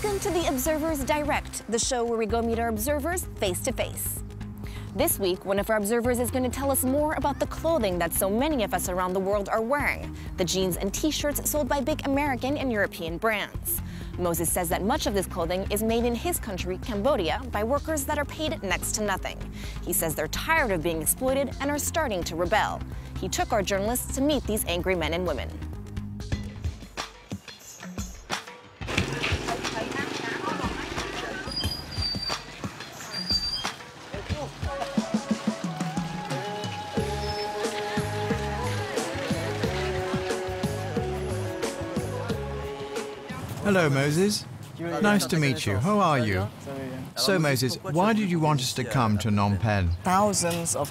Welcome to the Observers Direct, the show where we go meet our observers face to face. This week, one of our observers is going to tell us more about the clothing that so many of us around the world are wearing, the jeans and t-shirts sold by big American and European brands. Moses says that much of this clothing is made in his country, Cambodia, by workers that are paid next to nothing. He says they're tired of being exploited and are starting to rebel. He took our journalists to meet these angry men and women. Hello, Moses. Nice to meet you. How are you? So, Moses, why did you want us to come to Phnom Penh? Thousands of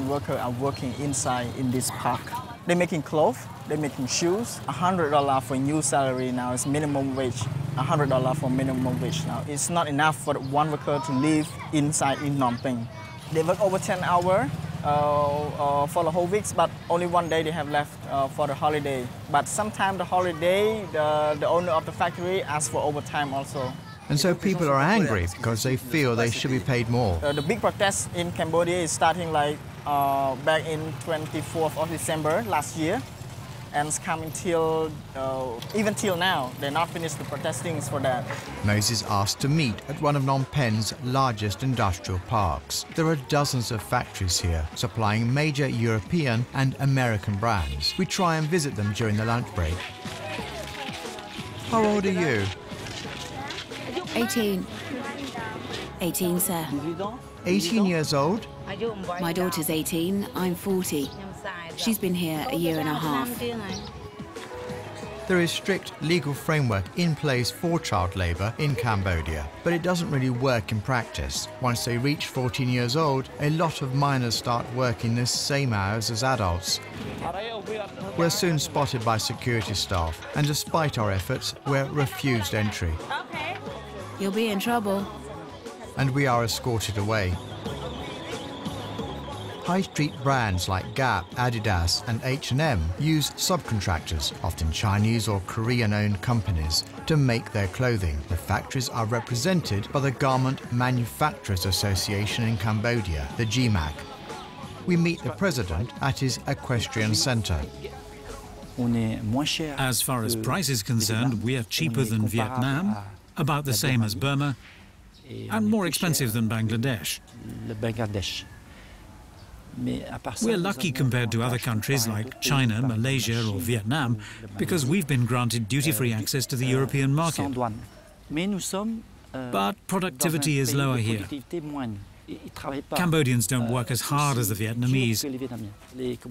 workers are working inside in this park. They're making clothes, they're making shoes. $100 for new salary now is minimum wage. $100 for minimum wage now. It's not enough for one worker to live inside in Phnom Penh. They work over 10 hours for the whole week, but only one day they have left for the holiday. But sometimes the holiday, the owner of the factory asks for overtime also. And so people are angry because they feel they should be paid more. The big protest in Cambodia is starting like back in 24th of December last year, and it's coming till, even till now. They're not finished the protesting for that. Moses asked to meet at one of Phnom Penh's largest industrial parks. There are dozens of factories here, supplying major European and American brands. We try and visit them during the lunch break. How old are you? 18. 18, sir. 18 years old? My daughter's 18, I'm 40. She's been here a year and a half. There is strict legal framework in place for child labour in Cambodia, but it doesn't really work in practice. Once they reach 14 years old, a lot of minors start working the same hours as adults. We're soon spotted by security staff, and despite our efforts, we're refused entry. You'll be in trouble. And we are escorted away. High street brands like Gap, Adidas and H&M use subcontractors, often Chinese or Korean-owned companies, to make their clothing. The factories are represented by the Garment Manufacturers Association in Cambodia, the GMAC. We meet the president at his equestrian centre. As far as price is concerned, we are cheaper than Vietnam, about the same as Burma, and more expensive than Bangladesh. We're lucky compared to other countries like China, Malaysia or Vietnam because we've been granted duty-free access to the European market. But productivity is lower here. Cambodians don't work as hard as the Vietnamese.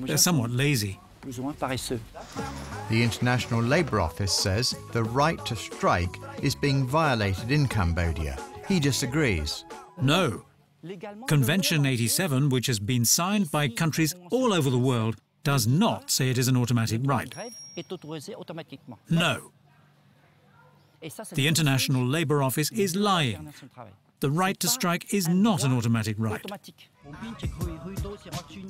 They're somewhat lazy. The International Labour Office says the right to strike is being violated in Cambodia. He disagrees. No. Convention 87, which has been signed by countries all over the world, does not say it is an automatic right. No. The International Labour Office is lying. The right to strike is not an automatic right.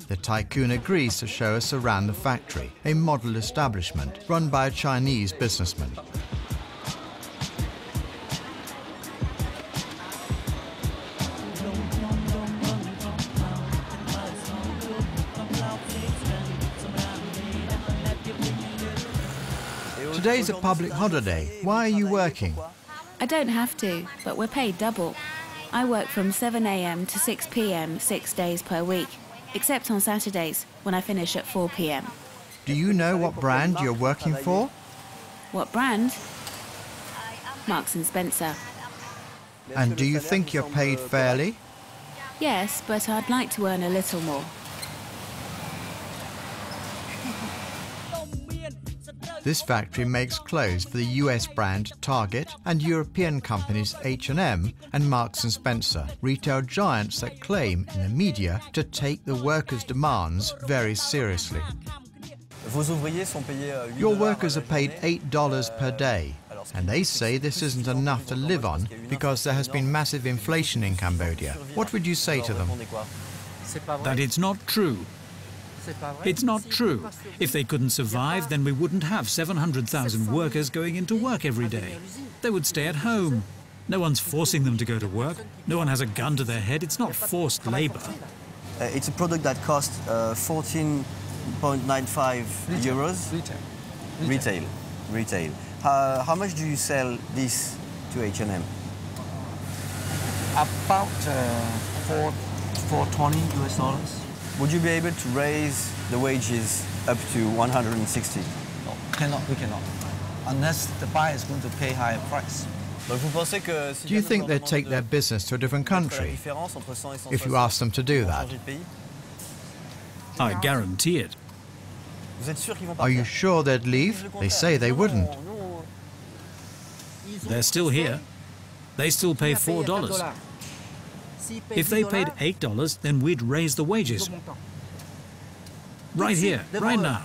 The tycoon agrees to show us around the factory, a model establishment run by a Chinese businessman. Today's a public holiday. Why are you working? I don't have to, but we're paid double. I work from 7 a.m. to 6 p.m. 6 days per week, except on Saturdays, when I finish at 4 p.m. Do you know what brand you're working for? What brand? Marks & Spencer. And do you think you're paid fairly? Yes, but I'd like to earn a little more. This factory makes clothes for the US brand Target and European companies H&M and Marks & Spencer, retail giants that claim in the media to take the workers' demands very seriously. Your workers are paid $8 per day, and they say this isn't enough to live on because there has been massive inflation in Cambodia. What would you say to them? That it's not true. It's not true. If they couldn't survive, then we wouldn't have 700,000 workers going into work every day. They would stay at home. No one's forcing them to go to work. No one has a gun to their head. It's not forced labor. It's a product that costs 14.95 euros. Retail. How much do you sell this to H&M? About 420 US dollars. Would you be able to raise the wages up to 160? No, we cannot. Unless the buyer is going to pay higher price. Do you think they'd take their business to a different country if you asked them to do that? I guarantee it. Are you sure they'd leave? They say they wouldn't. They're still here. They still pay $4. If they paid $8, then we'd raise the wages. Right here, right now.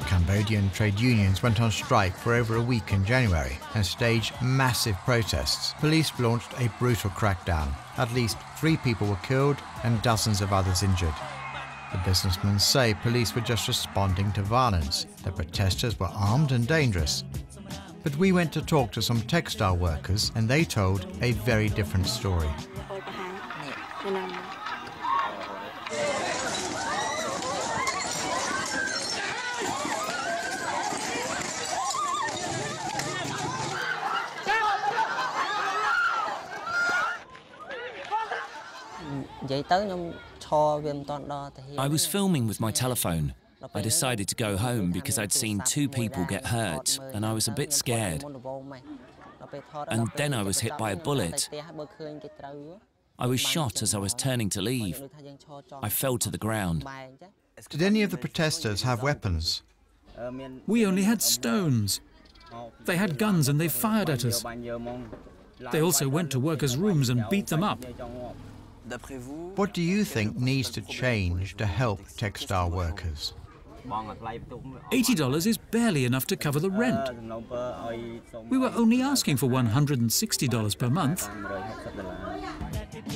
Cambodian trade unions went on strike for over a week in January and staged massive protests. Police launched a brutal crackdown. At least 3 people were killed and dozens of others injured. The businessmen say police were just responding to violence. The protesters were armed and dangerous. But we went to talk to some textile workers and they told a very different story. I was filming with my telephone. I decided to go home because I'd seen 2 people get hurt and I was a bit scared. And then I was hit by a bullet. I was shot as I was turning to leave. I fell to the ground. Did any of the protesters have weapons? We only had stones. They had guns and they fired at us. They also went to workers' rooms and beat them up. What do you think needs to change to help textile workers? $80 is barely enough to cover the rent. We were only asking for $160 per month.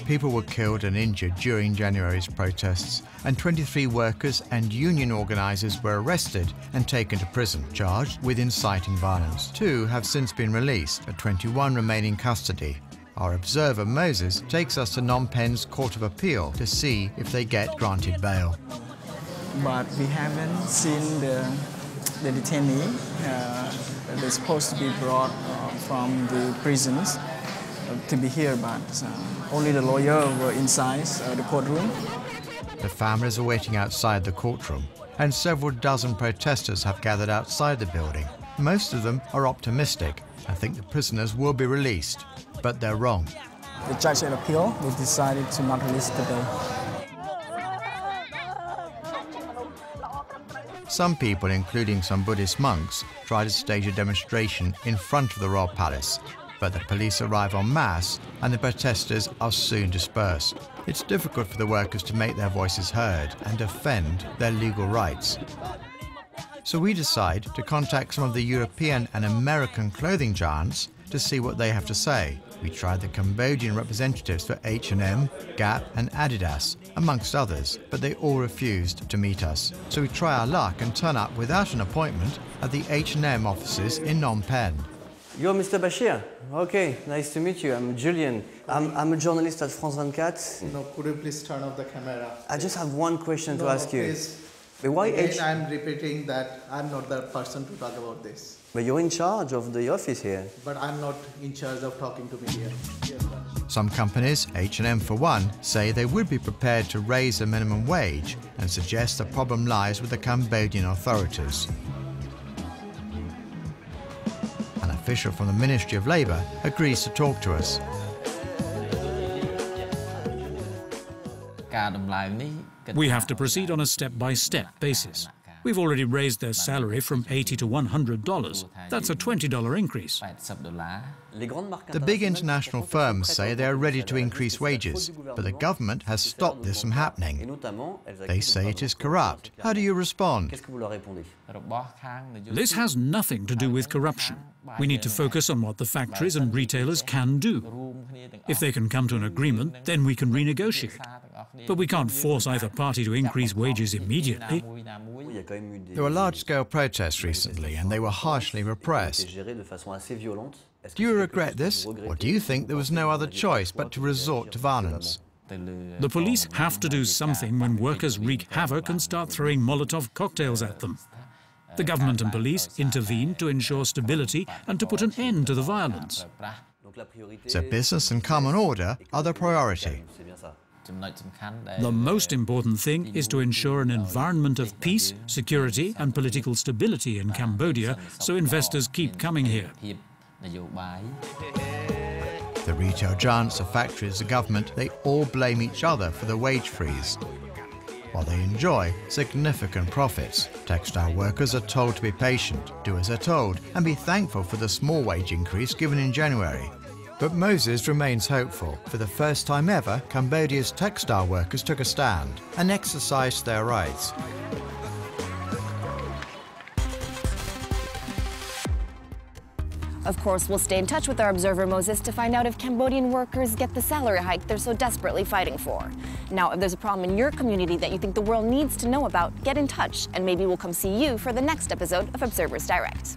People were killed and injured during January's protests, and 23 workers and union organisers were arrested and taken to prison, charged with inciting violence. 2 have since been released, but 21 remain in custody. Our observer, Moses, takes us to Phnom Penh's Court of Appeal to see if they get granted bail. But we haven't seen the detainee. They're supposed to be brought from the prisons to be here, but only the lawyer were inside the courtroom. The families are waiting outside the courtroom, and several dozen protesters have gathered outside the building. Most of them are optimistic and think the prisoners will be released, but they're wrong. The judge at appeal, they decided to not release today. Some people, including some Buddhist monks, try to stage a demonstration in front of the royal palace, but the police arrive en masse and the protesters are soon dispersed. It's difficult for the workers to make their voices heard and defend their legal rights. So we decide to contact some of the European and American clothing giants to see what they have to say. We tried the Cambodian representatives for H&M, Gap and Adidas, amongst others, but they all refused to meet us. So we try our luck and turn up without an appointment at the H&M offices in Phnom Penh. You're Mr. Bashir? Okay, nice to meet you. I'm Julien. I'm a journalist at France 24. No, could you please turn off the camera? I just have one question to ask you. Please. Why I'm repeating that I'm not the person to talk about this. But you're in charge of the office here. But I'm not in charge of talking to media. Some companies, H&M for one, say they would be prepared to raise the minimum wage and suggest the problem lies with the Cambodian authorities. An official from the Ministry of Labour agrees to talk to us. We have to proceed on a step-by-step basis. We've already raised their salary from $80 to $100. That's a $20 increase. The big international firms say they are ready to increase wages, but the government has stopped this from happening. They say it is corrupt. How do you respond? This has nothing to do with corruption. We need to focus on what the factories and retailers can do. If they can come to an agreement, then we can renegotiate. But we can't force either party to increase wages immediately. There were large-scale protests recently, and they were harshly repressed. Do you regret this, or do you think there was no other choice but to resort to violence? The police have to do something when workers wreak havoc and start throwing Molotov cocktails at them. The government and police intervene to ensure stability and to put an end to the violence. So business and common order are the priority. The most important thing is to ensure an environment of peace, security and political stability in Cambodia so investors keep coming here. The retail giants, the factories, the government, they all blame each other for the wage freeze. While they enjoy significant profits, textile workers are told to be patient, do as they're told, and be thankful for the small wage increase given in January. But Moses remains hopeful. For the first time ever, Cambodia's textile workers took a stand and exercised their rights. Of course, we'll stay in touch with our observer Moses to find out if Cambodian workers get the salary hike they're so desperately fighting for. Now, if there's a problem in your community that you think the world needs to know about, get in touch, and maybe we'll come see you for the next episode of Observers Direct.